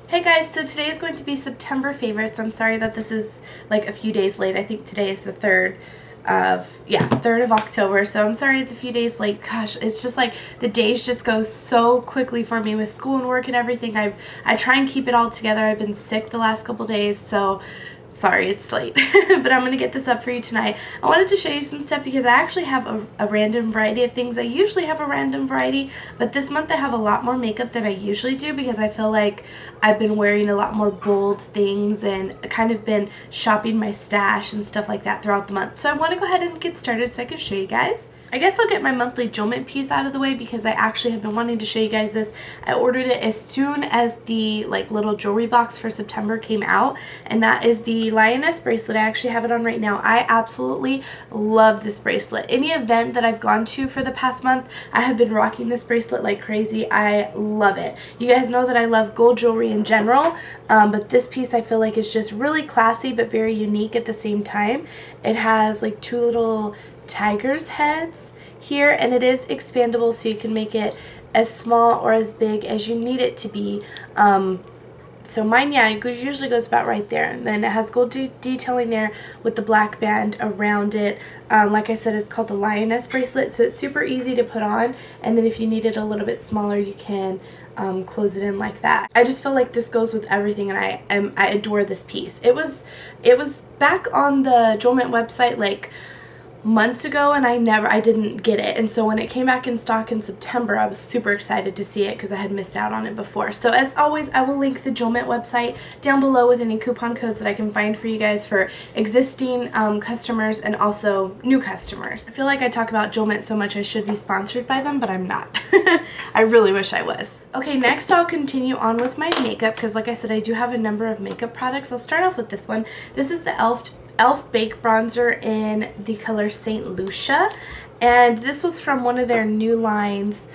Hey guys, so today is going to be September favorites. I'm sorry that this is like a few days late. I think today is the 3rd of October. So I'm sorry it's a few days late. Gosh, it's just like the days just go so quickly for me with school and work and everything. I try and keep it all together. I've been sick the last couple days, so sorry it's late. But I'm going to get this up for you tonight. I wanted to show you some stuff because I actually have a random variety of things. I usually have a random variety, but this month I have a lot more makeup than I usually do because I feel like I've been wearing a lot more bold things and kind of been shopping my stash and stuff like that throughout the month. So I want to go ahead and get started so I can show you guys. I guess I'll get my monthly enjoyment piece out of the way because I actually have been wanting to show you guys this. I ordered it as soon as the little jewelry box for September came out, and that is the lioness bracelet. I actually have it on right now. I absolutely love this bracelet. Any event that I've gone to for the past month, I have been rocking this bracelet like crazy. I love it. You guys know that I love gold jewelry in general, but this piece I feel like is just really classy but very unique at the same time. It has like two little tiger's heads here, and it is expandable, so you can make it as small or as big as you need it to be. So mine, yeah, it usually goes about right there, and then it has gold detailing there with the black band around it. Like I said, it's called the lioness bracelet, so it's super easy to put on, and then if you need it a little bit smaller, you can close it in like that. I just feel like this goes with everything, and I adore this piece. It was back on the Jewelment website like months ago, and I didn't get it, and so when it came back in stock in September, I was super excited to see it because I had missed out on it before. So as always, I will link the Jewelment website down below with any coupon codes that I can find for you guys for existing customers and also new customers. I feel like I talk about Jewelment so much I should be sponsored by them, but I'm not. I really wish I was. Okay, next I'll continue on with my makeup because like I said, I do have a number of makeup products. I'll start off with this one. This is the e.l.f. Bake Bronzer in the color St. Lucia, and this was from one of their new lines.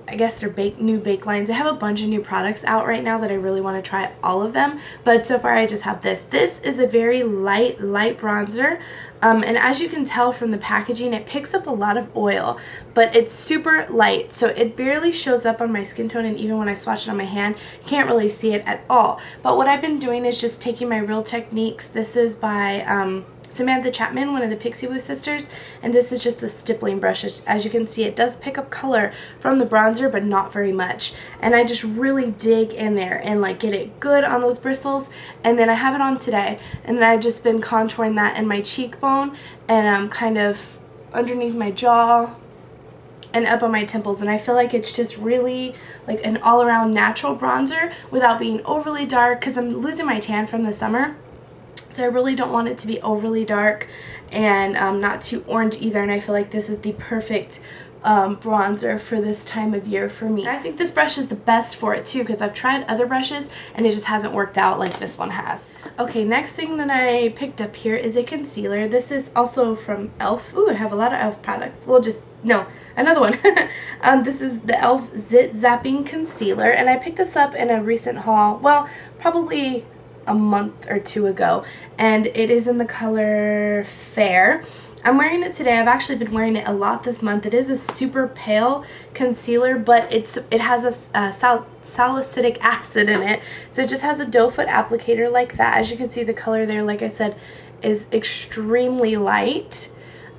I guess they're new bake lines. I have a bunch of new products out right now that I really want to try all of them, but so far I just have this. This is a very light bronzer, and as you can tell from the packaging, it picks up a lot of oil, but it's super light, so it barely shows up on my skin tone, and even when I swatch it on my hand, you can't really see it at all. But what I've been doing is just taking my Real Techniques. This is by Samantha Chapman, one of the Pixie Woo sisters, and this is just a stippling brush. As you can see, it does pick up color from the bronzer, but not very much, and I just really dig in there and like get it good on those bristles. And then I have it on today, and then I've just been contouring that in my cheekbone and kind of underneath my jaw and up on my temples, and I feel like it's just really like an all-around natural bronzer without being overly dark because I'm losing my tan from the summer. So I really don't want it to be overly dark and not too orange either, and I feel like this is the perfect bronzer for this time of year for me. And I think this brush is the best for it too because I've tried other brushes and it just hasn't worked out like this one has. Okay, next thing that I picked up here is a concealer. This is also from e.l.f. Ooh, I have a lot of e.l.f. products. Well, no, another one. This is the e.l.f. Zit Zapping Concealer, and I picked this up in a recent haul. Well, probably a month or two ago, and it is in the color Fair. I'm wearing it today. I've actually been wearing it a lot this month. It is a super pale concealer, but it has a salicylic acid in it, so it just has a doe foot applicator like that. As you can see, the color there, like I said, is extremely light.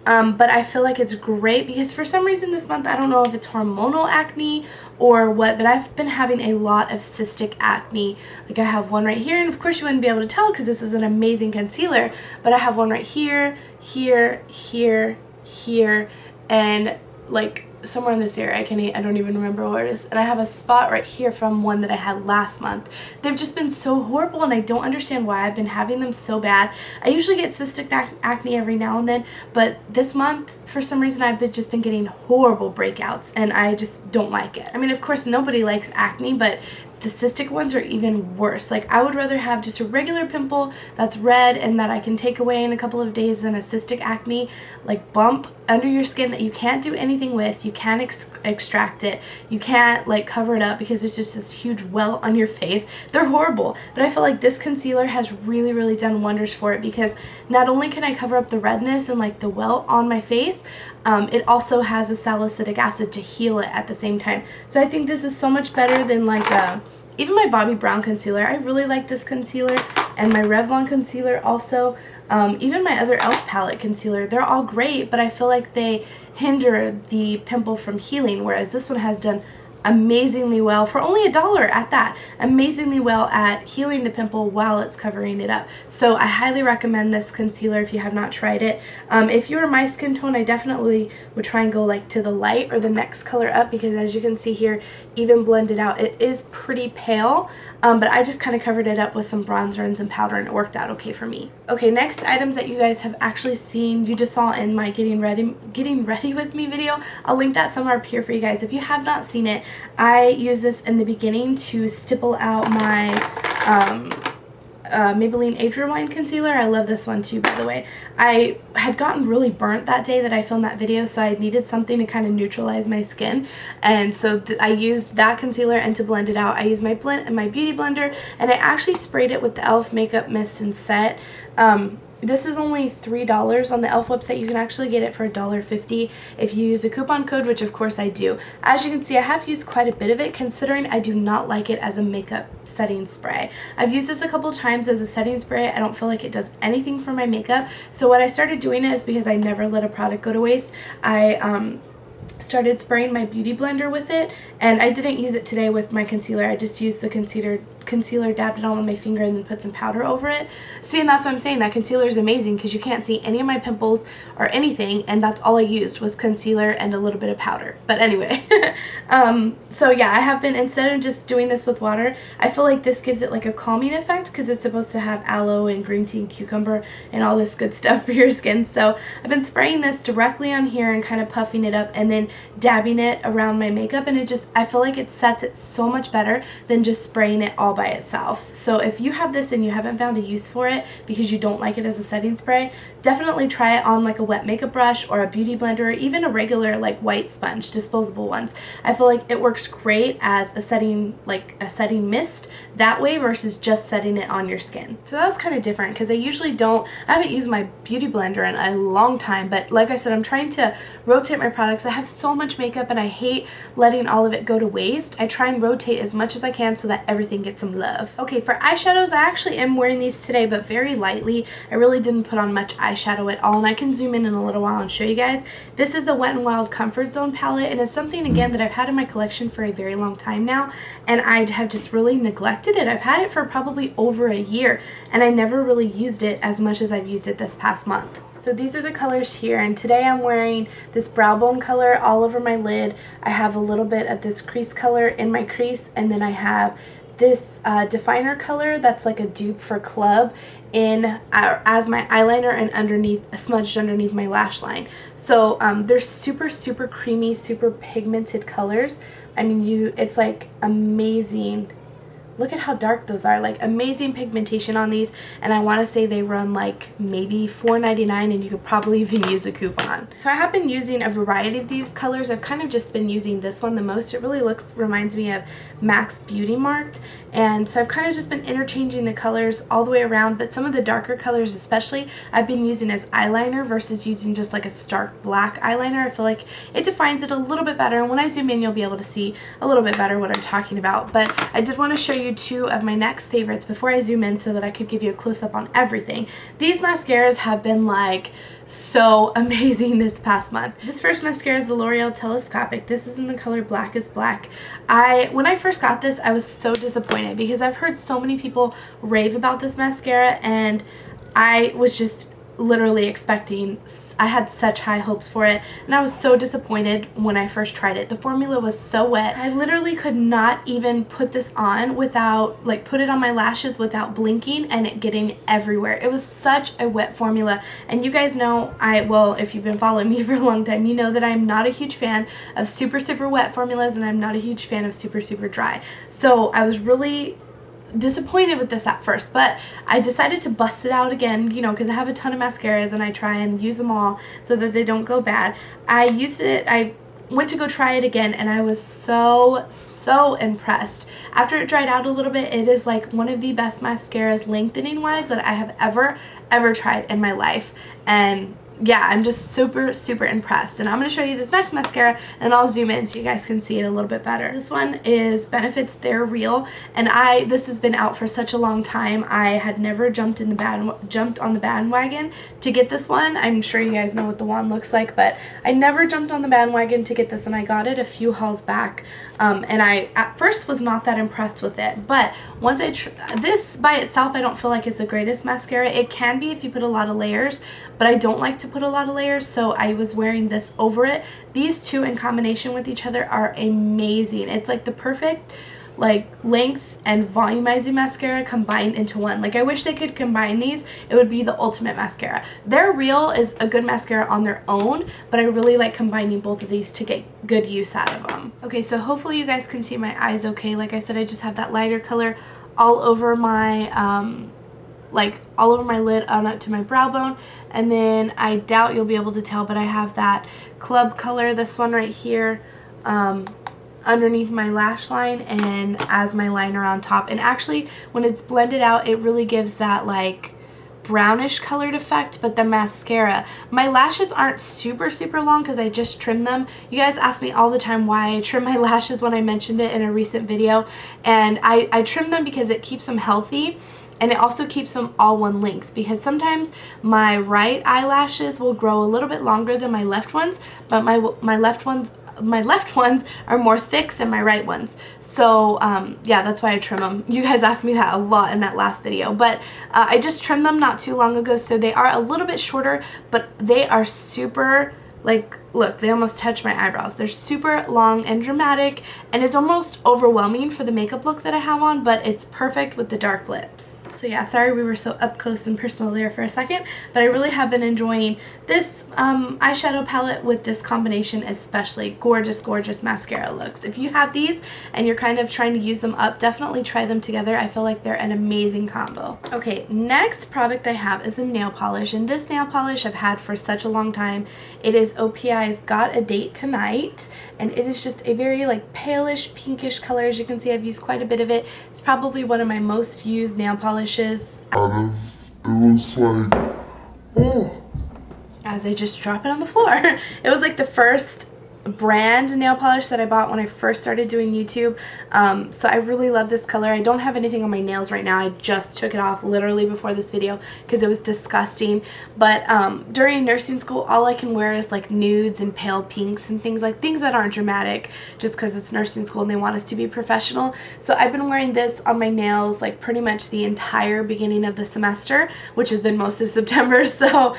But I feel like it's great because for some reason this month, I don't know if it's hormonal acne or what, but I've been having a lot of cystic acne. Like I have one right here, and of course you wouldn't be able to tell because this is an amazing concealer, but I have one right here, here, here, here, and like somewhere in this area. I don't even remember where it is, and I have a spot right here from one that I had last month. They've just been so horrible, and I don't understand why I've been having them so bad. I usually get cystic acne every now and then, but this month for some reason I've just been getting horrible breakouts, and I just don't like it. I mean, of course nobody likes acne, but the cystic ones are even worse. Like, I would rather have just a regular pimple that's red and that I can take away in a couple of days than a cystic acne like bump under your skin that you can't do anything with. You can't extract it. You can't like cover it up because it's just this huge welt on your face. They're horrible, but I feel like this concealer has really done wonders for it because not only can I cover up the redness and like the welt on my face, it also has a salicylic acid to heal it at the same time. So I think this is so much better than like a even my Bobbi Brown concealer, I really like this concealer, and my Revlon concealer also. Even my other e.l.f. palette concealer, they're all great, but I feel like they hinder the pimple from healing, whereas this one has done amazingly well, for only $1 at that, amazingly well at healing the pimple while it's covering it up. So I highly recommend this concealer if you have not tried it. If you were my skin tone, I definitely would try and go like to the light or the next color up, because as you can see here, even blended out, it is pretty pale, but I just kind of covered it up with some bronzer and some powder, and it worked out okay for me. Okay, next items that you guys have actually seen, you just saw in my getting ready with me video. I'll link that somewhere up here for you guys. If you have not seen it, I use this in the beginning to stipple out my Maybelline Age Rewind concealer. I love this one too, by the way. I had gotten really burnt that day that I filmed that video, so I needed something to kind of neutralize my skin, and so I used that concealer, and to blend it out I used my beauty blender, and I actually sprayed it with the e.l.f. Makeup Mist and Set. This is only $3 on the e.l.f. website. You can actually get it for $1.50 if you use a coupon code, which of course I do. As you can see, I have used quite a bit of it, considering I do not like it as a makeup setting spray. I've used this a couple times as a setting spray. I don't feel like it does anything for my makeup. So what I started doing is, because I never let a product go to waste, I started spraying my beauty blender with it, and I didn't use it today with my concealer. I just used the concealer, dabbed it on with my finger, and then put some powder over it. See, and that's what I'm saying, that concealer is amazing because you can't see any of my pimples or anything, and that's all I used was concealer and a little bit of powder. But anyway, so yeah, I have been, instead of just doing this with water, I feel like this gives it like a calming effect, because it's supposed to have aloe and green tea and cucumber and all this good stuff for your skin. So I've been spraying this directly on here and kind of puffing it up, and then dabbing it around my makeup, and it just, I feel like it sets it so much better than just spraying it all by itself. So if you have this and you haven't found a use for it because you don't like it as a setting spray, definitely try it on like a wet makeup brush or a beauty blender, or even a regular like white sponge, disposable ones. I feel like it works great as a setting, like a setting mist that way, versus just setting it on your skin. So that was kind of different, because I haven't used my beauty blender in a long time, but like I said, I'm trying to rotate my products. I have so much makeup and I hate letting all of it go to waste. I try and rotate as much as I can so that everything gets some love. Okay, for eyeshadows, I actually am wearing these today, but very lightly. I really didn't put on much eyeshadow at all, and I can zoom in a little while and show you guys. This is the Wet n Wild Comfort Zone palette, and it's something, again, that I've had in my collection for a very long time now, and I have just really neglected it. I've had it for probably over a year, and I never really used it as much as I've used it this past month. So these are the colors here, and today I'm wearing this brow bone color all over my lid. I have a little bit of this crease color in my crease, and then I have this definer color that's like a dupe for Club in as my eyeliner, and underneath, smudged underneath my lash line. So they're super creamy, super pigmented colors. I mean, it's like amazing. Look at how dark those are, like amazing pigmentation on these, and I want to say they run like maybe $4.99, and you could probably even use a coupon. So I have been using a variety of these colors. I've kind of just been using this one the most. It really reminds me of MAC's Beauty Marked, and so I've kind of just been interchanging the colors all the way around, but some of the darker colors especially I've been using as eyeliner versus using just like a stark black eyeliner. I feel like it defines it a little bit better, and when I zoom in you'll be able to see a little bit better what I'm talking about. But I did want to show you two of my next favorites before I zoom in so that I could give you a close-up on everything. These mascaras have been like so amazing this past month. This first mascara is the L'Oreal Telescopic. This is in the color Black is Black. When I first got this, I was so disappointed because I've heard so many people rave about this mascara, and I was just literally expecting, I had such high hopes for it, and I was so disappointed when I first tried it. The formula was so wet. I literally could not even put this on without, like, put it on my lashes without blinking and it getting everywhere. It was such a wet formula, and you guys know, well, if you've been following me for a long time, you know that I'm not a huge fan of super wet formulas, and I'm not a huge fan of super dry. So I was really disappointed with this at first, but I decided to bust it out again, you know, because I have a ton of mascaras and I try and use them all so that they don't go bad. I went to go try it again, and I was so impressed. After it dried out a little bit, it is like one of the best mascaras lengthening wise that I have ever tried in my life. And yeah, I'm just super, super impressed. And I'm going to show you this next mascara, and I'll zoom in so you guys can see it a little bit better. This one is Benefit's They're Real, and this has been out for such a long time. I had never jumped on the bandwagon to get this one. I'm sure you guys know what the wand looks like, but I never jumped on the bandwagon to get this, and I got it a few hauls back. And I at first was not that impressed with it, but once this by itself, I don't feel like it's the greatest mascara. It can be if you put a lot of layers, but I don't like to put a lot of layers, so I was wearing this over it. These two in combination with each other are amazing. It's like the perfect like length and volumizing mascara combined into one. Like, I wish they could combine these. It would be the ultimate mascara. They're Real is a good mascara on their own, but I really like combining both of these to get good use out of them. Okay, so hopefully you guys can see my eyes okay. Like I said, I just have that lighter color all over my all over my lid on up to my brow bone, and then I doubt you'll be able to tell, but I have that club color, this one right here, underneath my lash line and as my liner on top. And actually, when it's blended out, it really gives that like brownish colored effect. But the mascara, my lashes aren't super long because I just trimmed them. You guys ask me all the time why I trim my lashes when I mentioned it in a recent video, and I trim them because it keeps them healthy. And it also keeps them all one length, because sometimes my right eyelashes will grow a little bit longer than my left ones, but my left ones are more thick than my right ones. So yeah, that's why I trim them. You guys asked me that a lot in that last video, but I just trimmed them not too long ago, so they are a little bit shorter, but they are super, like, look, they almost touch my eyebrows. They're super long and dramatic, and it's almost overwhelming for the makeup look that I have on, but it's perfect with the dark lips. So yeah, sorry we were so up close and personal there for a second, but I really have been enjoying this eyeshadow palette with this combination, especially. Gorgeous, gorgeous mascara looks. If you have these and you're kind of trying to use them up, definitely try them together. I feel like they're an amazing combo. Okay, next product I have is a nail polish, and this nail polish I've had for such a long time. It is OPI's Got a Date Tonight, and it is just a very like palish pinkish color. As you can see, I've used quite a bit of it. It's probably one of my most used nail polishes. It was like, oh, as I just drop it on the floor. It was like the first brand nail polish that I bought when I first started doing YouTube. So I really love this color. I don't have anything on my nails right now. I just took it off literally before this video because it was disgusting. But during nursing school, all I can wear is like nudes and pale pinks and things that aren't dramatic, just because it's nursing school and they want us to be professional. So I've been wearing this on my nails like pretty much the entire beginning of the semester, which has been most of September. So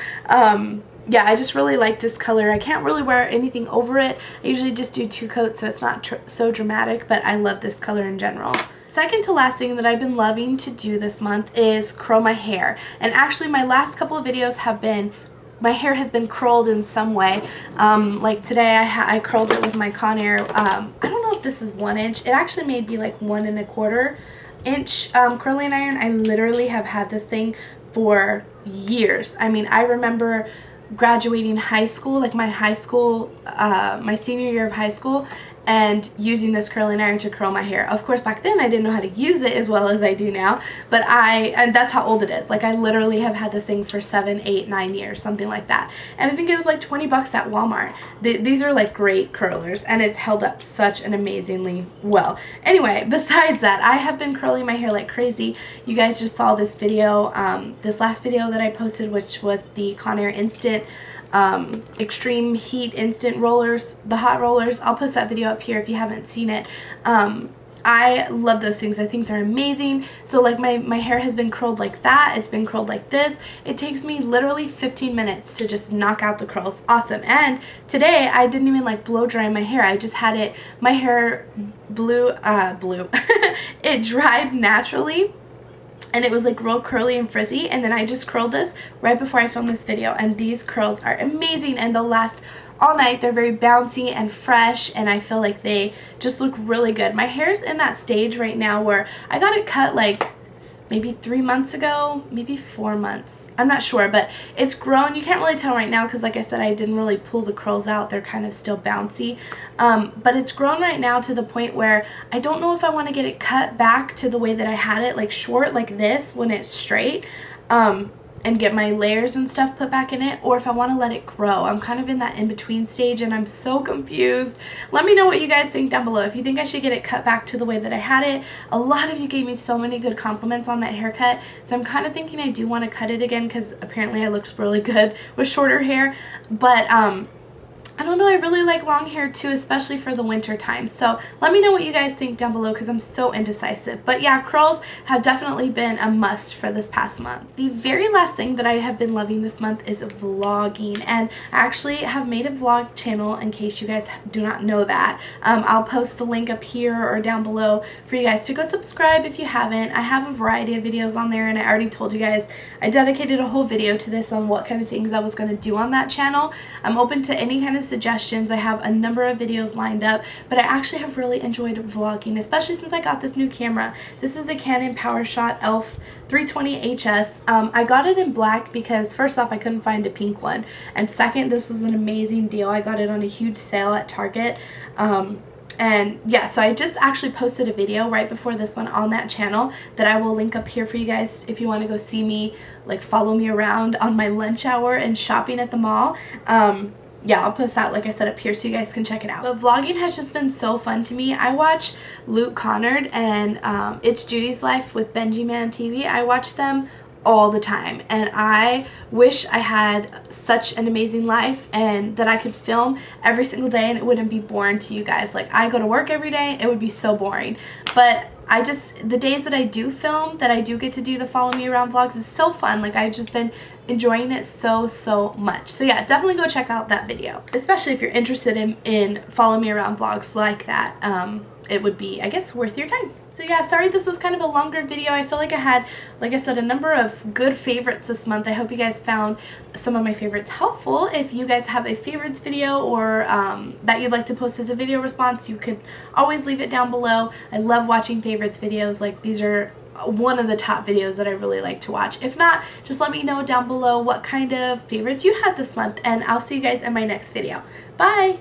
yeah, I just really like this color. I can't really wear anything over it. I usually just do 2 coats, so it's not so dramatic, but I love this color in general. Second to last thing that I've been loving to do this month is curl my hair. And actually my last couple of videos have been, my hair has been curled in some way. Like today I curled it with my Conair, I don't know if this is 1 inch. It actually may be like 1 1/4 inch curling iron. I literally have had this thing for years. I mean, I remember graduating high school, like my senior year of high school, and using this curling iron to curl my hair. Of course, back then I didn't know how to use it as well as I do now, but and that's how old it is. Like, I literally have had this thing for 7, 8, 9 years, something like that. And I think it was like 20 bucks at Walmart. These are like great curlers, and it's held up such an amazingly well. Anyway, besides that, I have been curling my hair like crazy. You guys just saw this video, this last video that I posted, which was the Conair Instant Extreme Heat Instant Rollers, the hot rollers. I'll post that video up here if you haven't seen it. I love those things. I think they're amazing. So like my hair has been curled like that. It's been curled like this. It takes me literally 15 minutes to just knock out the curls. Awesome. And today I didn't even like blow dry my hair. I just had it, my hair blew it dried naturally. And it was like real curly and frizzy, and then I just curled this right before I filmed this video, and these curls are amazing and they'll last all night. They're very bouncy and fresh, and I feel like they just look really good. My hair's in that stage right now where I got it cut like maybe 3 months ago, maybe 4 months. I'm not sure, but it's grown. You can't really tell right now because, like I said, I didn't really pull the curls out. They're kind of still bouncy. But it's grown right now to the point where I don't know if I want to get it cut back to the way that I had it, like short like this when it's straight. and get my layers and stuff put back in it, or if I want to let it grow. I'm kind of in that in-between stage and I'm so confused. Let me know what you guys think down below. If you think I should get it cut back to the way that I had it. A lot of you gave me so many good compliments on that haircut, so I'm kind of thinking I do want to cut it again because apparently I looked really good with shorter hair. But I don't know, I really like long hair too, especially for the winter time. So let me know what you guys think down below because I'm so indecisive. But yeah, curls have definitely been a must for this past month. The very last thing that I have been loving this month is vlogging, and I actually have made a vlog channel in case you guys do not know that. I'll post the link up here or down below for you guys to go subscribe if you haven't. I have a variety of videos on there, and I already told you guys I dedicated a whole video to this on what kind of things I was going to do on that channel. I'm open to any kind of suggestions. I have a number of videos lined up, but I actually have really enjoyed vlogging, especially since I got this new camera. This is the Canon PowerShot ELPH 320HS. I got it in black because first off I couldn't find a pink one, and second, this was an amazing deal. I got it on a huge sale at Target. And yeah, so I just actually posted a video right before this one on that channel that I will link up here for you guys if you want to go see me, like follow me around on my lunch hour and shopping at the mall. Yeah, I'll post that, like I said, up here so you guys can check it out. But vlogging has just been so fun to me. I watch Luke Connard and It's Judy's Life with Benji Man TV. I watch them all the time, and I wish I had such an amazing life and that I could film every single day and it wouldn't be boring to you guys. Like, I go to work every day, it would be so boring. But the days that I do film, that I do get to do the follow me around vlogs, is so fun. Like, I've just been enjoying it so much. So yeah, definitely go check out that video, especially if you're interested in follow me around vlogs like that. It would be, I guess, worth your time. So yeah, sorry this was kind of a longer video. I feel like I had, like I said, a number of good favorites this month. I hope you guys found some of my favorites helpful. If you guys have a favorites video or that you'd like to post as a video response, you could always leave it down below. I love watching favorites videos. Like, these are one of the top videos that I really like to watch. If not, just let me know down below what kind of favorites you had this month, and I'll see you guys in my next video. Bye!